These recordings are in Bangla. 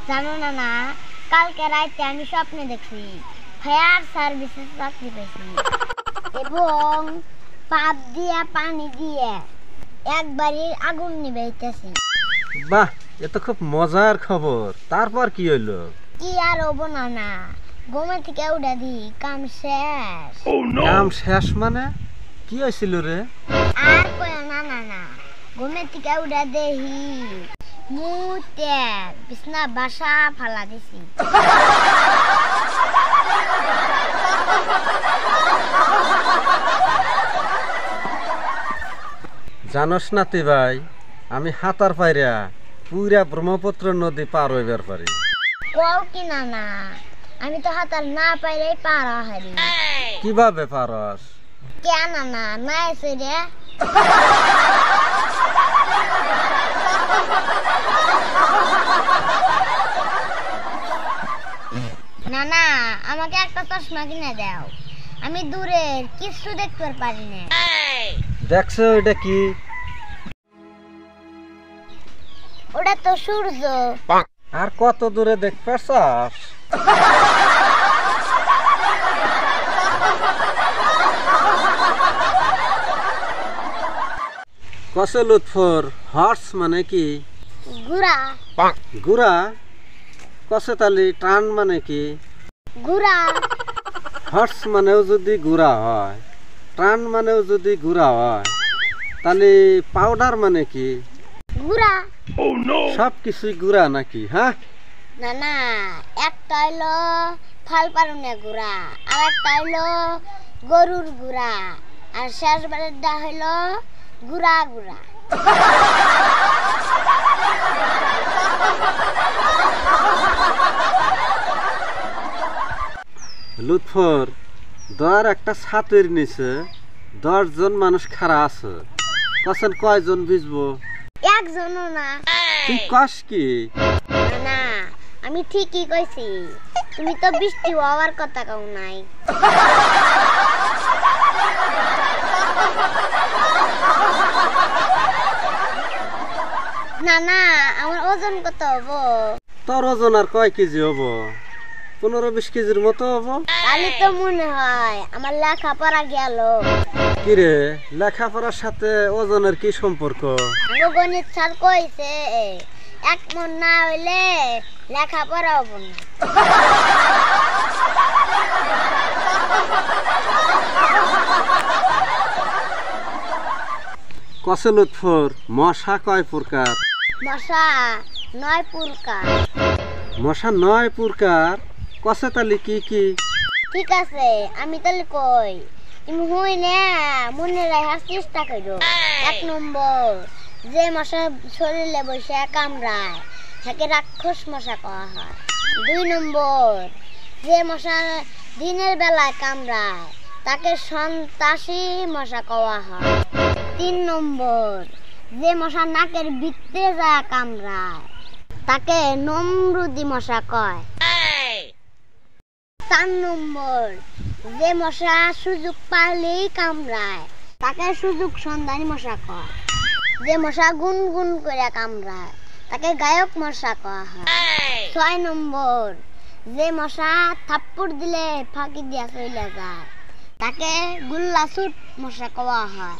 জানো না না, কালকে রাতে আমি স্বপ্নে দেখছি ফায়ার সার্ভিসে চাকরি পেয়েছি এবং পাপ দিয়ে পানি দিয়ে একবারই আগুন নিভাইতেছি। বাহ, এ তো খুব মজার খবর। তারপর কি হইলো? কি আর হবো না না, ঘুমে থেকে উঠে দি কাম শেষ। কাম শেষ মানে কি হয়েছিল রে? আর কই না না না, ঘুমে থেকে উঠে দেহি মুতে বিছনা বাসা ফালা দিছি। জানোস না তুই ভাই, আমি হাতার পাইরা পুরা ব্রহ্মপুত্র নদী পার হইবার পারি। কও কি না না, আমি তো হাতার না পাইলেই পারা হারি। কিভাবে পারস? কে না না না এসে রে। না না, আমাকে একটা চশমা কিনে দাও, আমি দূরের কিছু দেখতে পারি না। দেখছো এটা কি? ওটা তো সূর্য। আর কত দূরে দেখ পারছস? কসে লুৎফর, হর্স মানে কি? ঘোড়া। গুড়া। কসে তালি টান মানে কি? ঘোড়া। হর্স মানেও যদি গুড়া হয়, টান মানেও যদি গুড়া হয়, তাহলে পাউডার মানে কি? ঘোড়া। সব কিছুই গুড়া নাকি? হ্যাঁ না না, একটা হইলো ফাল পারুনে ঘোড়া, আর একটা হইলো গরুর ঘোড়া, আর শেষ বারেরটা হইলো ঘোড়া ঘোড়া। লুৎফর, দর একটা ছাতের নিচে 10 জন মানুষ খাড়া আছে, কছেন কয়জন ভিজবো? একজনও না। তুই কস কি? না না, আমি ঠিকই কইছি, তুমি তো বৃষ্টি হওয়ার কথা কও নাই। না না, আমার ওজন কত হবো? তোর ওজন আর কয় কেজি হবো? 15-20 কেজির মতো হবো। তাহলে তো মনে হয় আমার লেখাপড়া গেল। কিরে, লেখাপড়ার সাথে ওজনের কি সম্পর্ক? আমার গণিত স্যার কইছে 1 মন না হইলে লেখাপড়া হবো না। কসে লুৎফর, মশা কয় প্রকার? মশা 9 প্রকার। মশা 9 প্রকার? কসে তালি কি কি? ঠিক আছে, আমি তাহলে কই, তুমি হই না মনে রাখার চেষ্টা করো। 1 নম্বর, যে মশা শরীরে বসে কামড়ায় তাকে রাক্ষস মশা কওয়া হয়। 2 নম্বর, যে মশা দিনের বেলায় কামড়ায় তাকে সন্ত্রাসী মশা কওয়া হয়। 3 নম্বর, যে মশা নাকের ভিতরে যায় কামড়ায় তাকে নমরুদি মশা কয়। 4 নম্বর, যে মশা সুযোগ পাইলেই কামড়ায় তাকে সুযোগ সন্ধানী মশা কয়। যে মশা গুনগুন করে কামড়ায় তাকে গায়ক মশা কওয়া হয়। 6 নম্বর, যে মশা থাপ্পড় দিলে ফাঁকি দিয়া চলে যায় তাকে গুল্লাছুট মশা কওয়া হয়।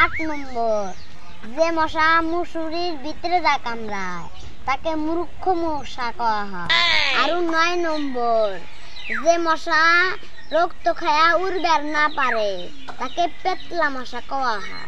8 নম্বর, যে মশা মুসুরির ভিতরে যায় কামড়ায় তাকে মূর্খ মশা কওয়া হয়। আর 9 নম্বর, যে মশা রক্ত খায়া উড়বার না পারে তাকে পেতলা মশা কওয়া হয়।